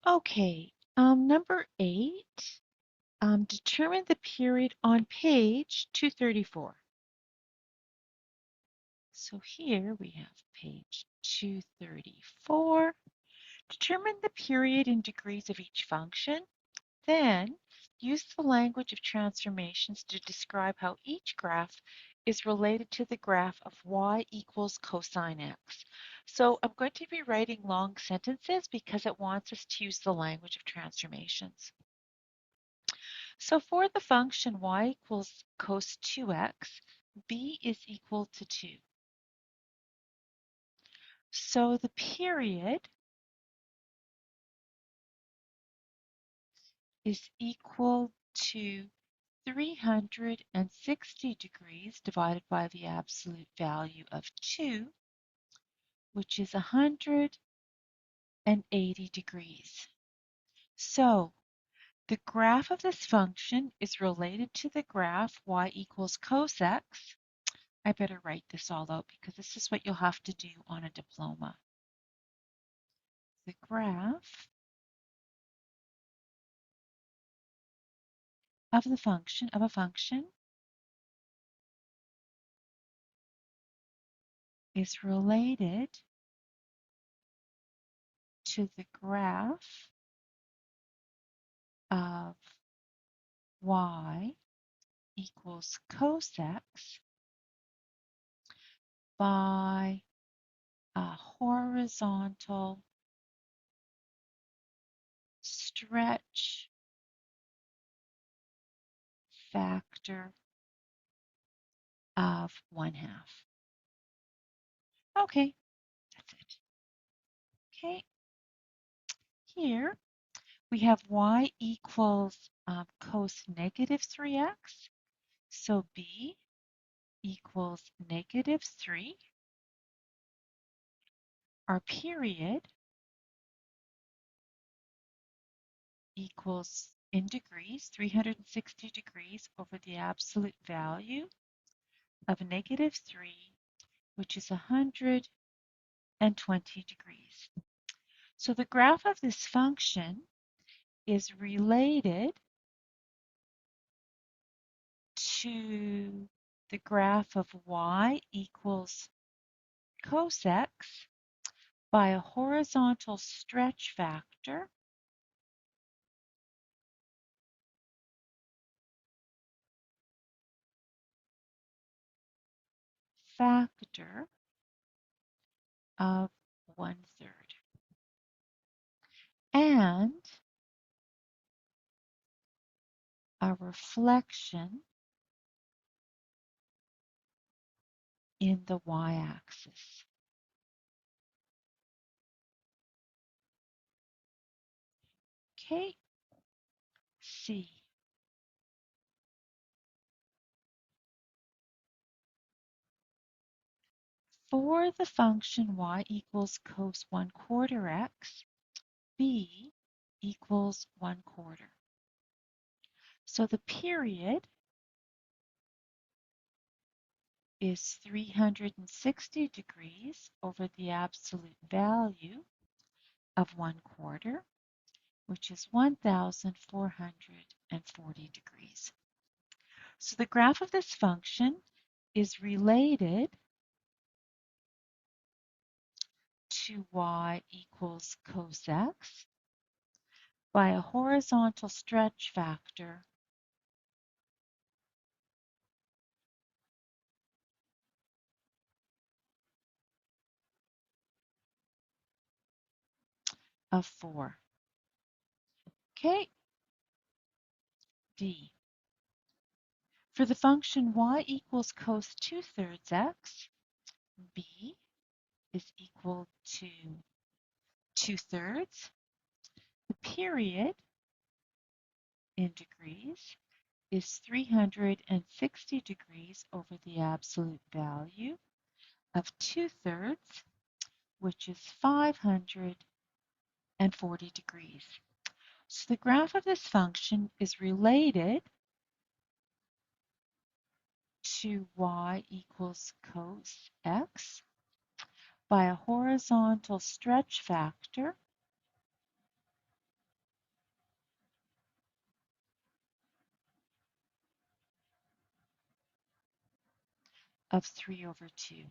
Okay, number 8, determine the period on page 234. So here we have page 234. Determine the period in degrees of each function. Then use the language of transformations to describe how each graph is related to the graph of y equals cosine x. So I'm going to be writing long sentences because it wants us to use the language of transformations. So for the function y equals cos 2x, b is equal to 2. So the period is equal to 360 degrees divided by the absolute value of 2, which is 180 degrees. So the graph of this function is related to the graph y equals cos x. I better write this all out because this is what you'll have to do on a diploma. The graph of a function is related to the graph of y equals cos x by a horizontal stretch factor of 1/2. Okay, that's it. Okay, here we have y equals cos negative 3x. So b equals negative 3. Our period equals in degrees, 360 degrees over the absolute value of negative 3, which is 120 degrees. So the graph of this function is related to the graph of y equals cos x by a horizontal stretch factor of 1/3. And a reflection in the y-axis. Okay, C. For the function y equals cos 1/4 x, b equals 1/4. So the period is 360 degrees over the absolute value of 1/4, which is 1,440 degrees. So the graph of this function is related to y equals cos x by a horizontal stretch factor of 4. Okay, D. For the function y equals cos 2/3 x, b is equal to 2/3. The period in degrees is 360 degrees over the absolute value of 2/3, which is 540 degrees. So the graph of this function is related to y equals cos x by a horizontal stretch factor of 3 over 2.